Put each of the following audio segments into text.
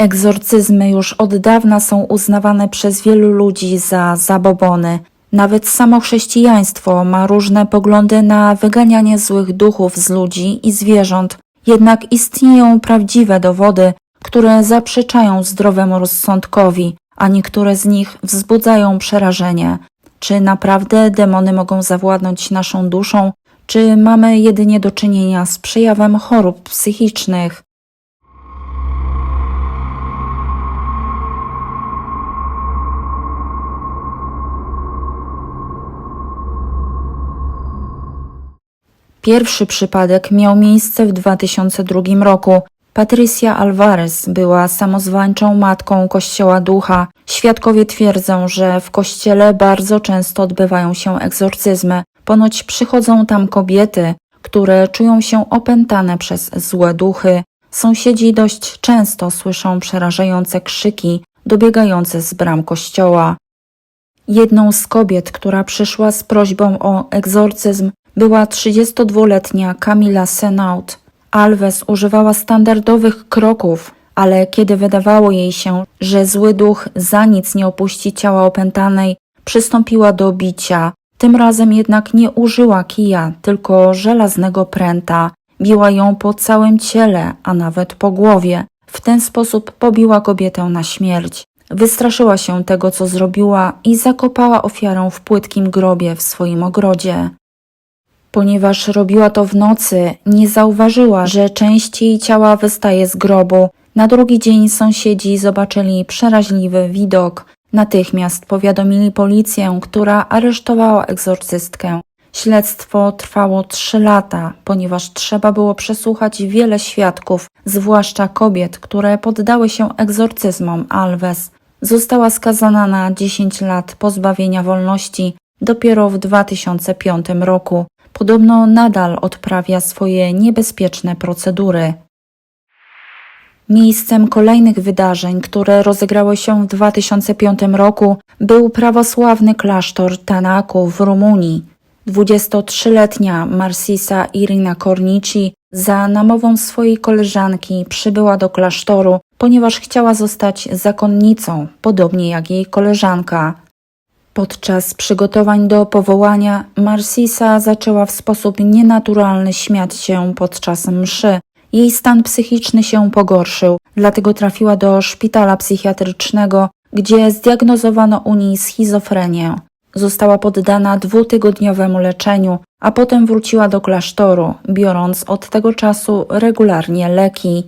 Egzorcyzmy już od dawna są uznawane przez wielu ludzi za zabobony. Nawet samo chrześcijaństwo ma różne poglądy na wyganianie złych duchów z ludzi i zwierząt, jednak istnieją prawdziwe dowody, które zaprzeczają zdrowemu rozsądkowi, a niektóre z nich wzbudzają przerażenie. Czy naprawdę demony mogą zawładnąć naszą duszą, czy mamy jedynie do czynienia z przejawem chorób psychicznych? Pierwszy przypadek miał miejsce w 2002 roku. Patricia Alvarez była samozwańczą matką Kościoła Ducha. Świadkowie twierdzą, że w kościele bardzo często odbywają się egzorcyzmy. Ponoć przychodzą tam kobiety, które czują się opętane przez złe duchy. Sąsiedzi dość często słyszą przerażające krzyki dobiegające z bram kościoła. Jedną z kobiet, która przyszła z prośbą o egzorcyzm, była 32-letnia Camila Senaut. Alves używała standardowych kroków, ale kiedy wydawało jej się, że zły duch za nic nie opuści ciała opętanej, przystąpiła do bicia. Tym razem jednak nie użyła kija, tylko żelaznego pręta. Biła ją po całym ciele, a nawet po głowie. W ten sposób pobiła kobietę na śmierć. Wystraszyła się tego, co zrobiła i zakopała ofiarę w płytkim grobie w swoim ogrodzie. Ponieważ robiła to w nocy, nie zauważyła, że część jej ciała wystaje z grobu. Na drugi dzień sąsiedzi zobaczyli przeraźliwy widok. Natychmiast powiadomili policję, która aresztowała egzorcystkę. Śledztwo trwało 3 lata, ponieważ trzeba było przesłuchać wiele świadków, zwłaszcza kobiet, które poddały się egzorcyzmom Alves. Została skazana na 10 lat pozbawienia wolności dopiero w 2005 roku. Podobno nadal odprawia swoje niebezpieczne procedury. Miejscem kolejnych wydarzeń, które rozegrały się w 2005 roku, był prawosławny klasztor Tanaku w Rumunii. 23-letnia Marsisa Irina Cornici za namową swojej koleżanki przybyła do klasztoru, ponieważ chciała zostać zakonnicą, podobnie jak jej koleżanka. Podczas przygotowań do powołania Marsisa zaczęła w sposób nienaturalny śmiać się podczas mszy. Jej stan psychiczny się pogorszył, dlatego trafiła do szpitala psychiatrycznego, gdzie zdiagnozowano u niej schizofrenię. Została poddana 2-tygodniowemu leczeniu, a potem wróciła do klasztoru, biorąc od tego czasu regularnie leki.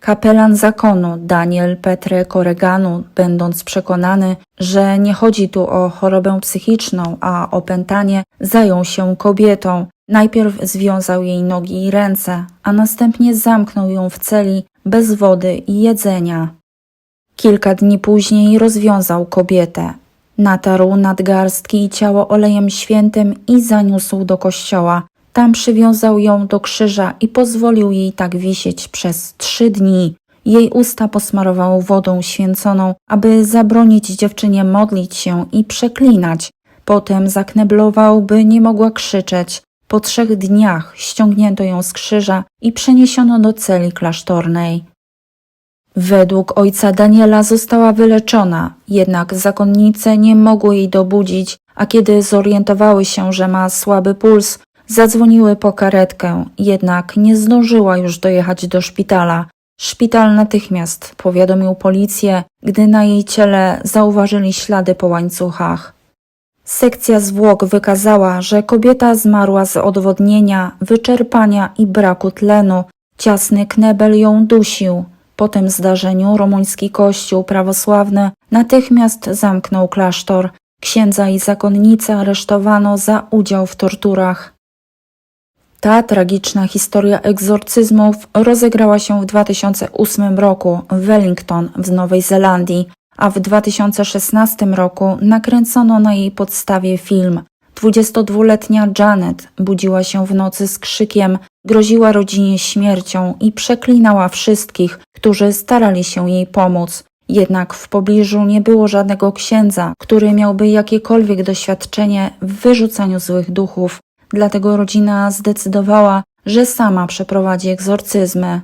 Kapelan zakonu Daniel Petre Correganu, będąc przekonany, że nie chodzi tu o chorobę psychiczną, a opętanie, zajął się kobietą. Najpierw związał jej nogi i ręce, a następnie zamknął ją w celi bez wody i jedzenia. Kilka dni później rozwiązał kobietę. Natarł nadgarstki i ciało olejem świętym i zaniósł do kościoła. Tam przywiązał ją do krzyża i pozwolił jej tak wisieć przez 3 dni. Jej usta posmarował wodą święconą, aby zabronić dziewczynie modlić się i przeklinać. Potem zakneblował, by nie mogła krzyczeć. Po 3 dniach ściągnięto ją z krzyża i przeniesiono do celi klasztornej. Według ojca Daniela została wyleczona, jednak zakonnice nie mogły jej dobudzić, a kiedy zorientowały się, że ma słaby puls, zadzwoniły po karetkę, jednak nie zdążyła już dojechać do szpitala. Szpital natychmiast powiadomił policję, gdy na jej ciele zauważyli ślady po łańcuchach. Sekcja zwłok wykazała, że kobieta zmarła z odwodnienia, wyczerpania i braku tlenu. Ciasny knebel ją dusił. Po tym zdarzeniu rumuński kościół prawosławny natychmiast zamknął klasztor. Księdza i zakonnicę aresztowano za udział w torturach. Ta tragiczna historia egzorcyzmów rozegrała się w 2008 roku w Wellington w Nowej Zelandii, a w 2016 roku nakręcono na jej podstawie film. 22-letnia Janet budziła się w nocy z krzykiem, groziła rodzinie śmiercią i przeklinała wszystkich, którzy starali się jej pomóc. Jednak w pobliżu nie było żadnego księdza, który miałby jakiekolwiek doświadczenie w wyrzucaniu złych duchów. Dlatego rodzina zdecydowała, że sama przeprowadzi egzorcyzmy.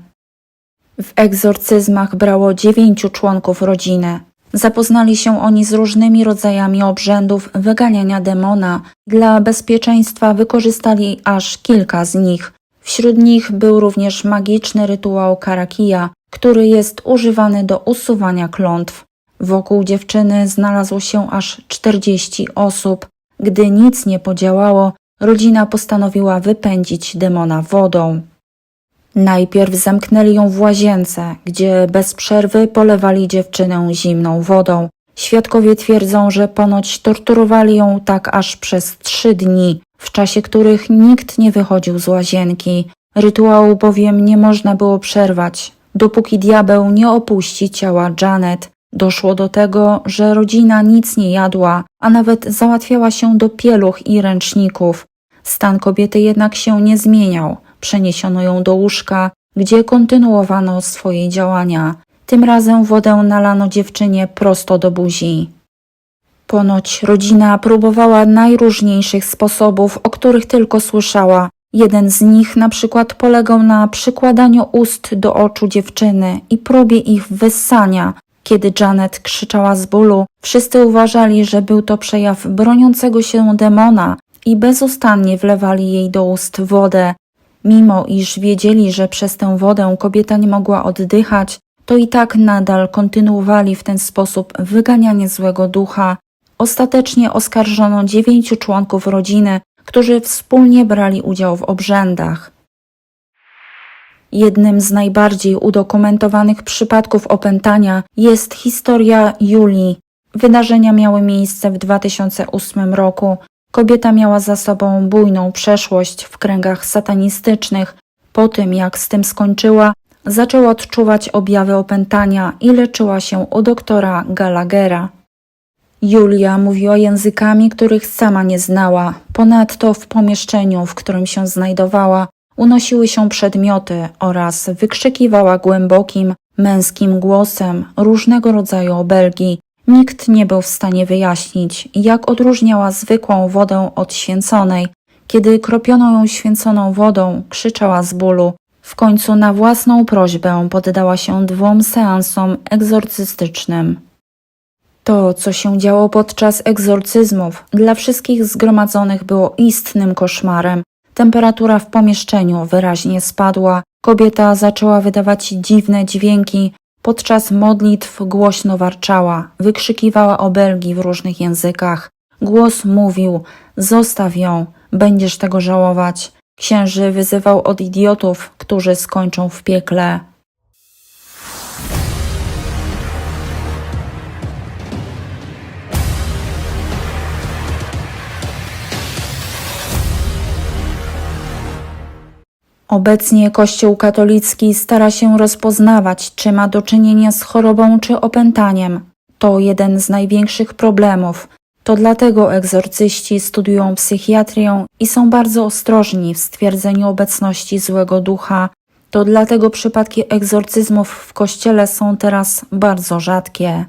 W egzorcyzmach brało 9 członków rodziny. Zapoznali się oni z różnymi rodzajami obrzędów wyganiania demona. Dla bezpieczeństwa wykorzystali aż kilka z nich. Wśród nich był również magiczny rytuał karakija, który jest używany do usuwania klątw. Wokół dziewczyny znalazło się aż 40 osób. Gdy nic nie podziałało, rodzina postanowiła wypędzić demona wodą. Najpierw zamknęli ją w łazience, gdzie bez przerwy polewali dziewczynę zimną wodą. Świadkowie twierdzą, że ponoć torturowali ją tak aż przez 3 dni, w czasie których nikt nie wychodził z łazienki. Rytuału bowiem nie można było przerwać, dopóki diabeł nie opuści ciała Janet. Doszło do tego, że rodzina nic nie jadła, a nawet załatwiała się do pieluch i ręczników. Stan kobiety jednak się nie zmieniał. Przeniesiono ją do łóżka, gdzie kontynuowano swoje działania. Tym razem wodę nalano dziewczynie prosto do buzi. Ponoć rodzina próbowała najróżniejszych sposobów, o których tylko słyszała. Jeden z nich na przykład polegał na przykładaniu ust do oczu dziewczyny i próbie ich wyssania. Kiedy Janet krzyczała z bólu, wszyscy uważali, że był to przejaw broniącego się demona i bezustannie wlewali jej do ust wodę. Mimo iż wiedzieli, że przez tę wodę kobieta nie mogła oddychać, to i tak nadal kontynuowali w ten sposób wyganianie złego ducha. Ostatecznie oskarżono 9 członków rodziny, którzy wspólnie brali udział w obrzędach. Jednym z najbardziej udokumentowanych przypadków opętania jest historia Julii. Wydarzenia miały miejsce w 2008 roku. Kobieta miała za sobą bujną przeszłość w kręgach satanistycznych. Po tym, jak z tym skończyła, zaczęła odczuwać objawy opętania i leczyła się u doktora Gallaghera. Julia mówiła językami, których sama nie znała. Ponadto w pomieszczeniu, w którym się znajdowała, unosiły się przedmioty oraz wykrzykiwała głębokim, męskim głosem różnego rodzaju obelgi. Nikt nie był w stanie wyjaśnić, jak odróżniała zwykłą wodę od święconej. Kiedy kropiono ją święconą wodą, krzyczała z bólu. W końcu na własną prośbę poddała się 2 seansom egzorcystycznym. To, co się działo podczas egzorcyzmów, dla wszystkich zgromadzonych było istnym koszmarem. Temperatura w pomieszczeniu wyraźnie spadła, kobieta zaczęła wydawać dziwne dźwięki, podczas modlitw głośno warczała, wykrzykiwała obelgi w różnych językach. Głos mówił: zostaw ją, będziesz tego żałować. Księży wyzywał od idiotów, którzy skończą w piekle. Obecnie Kościół katolicki stara się rozpoznawać, czy ma do czynienia z chorobą czy opętaniem. To jeden z największych problemów. To dlatego egzorcyści studiują psychiatrię i są bardzo ostrożni w stwierdzeniu obecności złego ducha. To dlatego przypadki egzorcyzmów w Kościele są teraz bardzo rzadkie.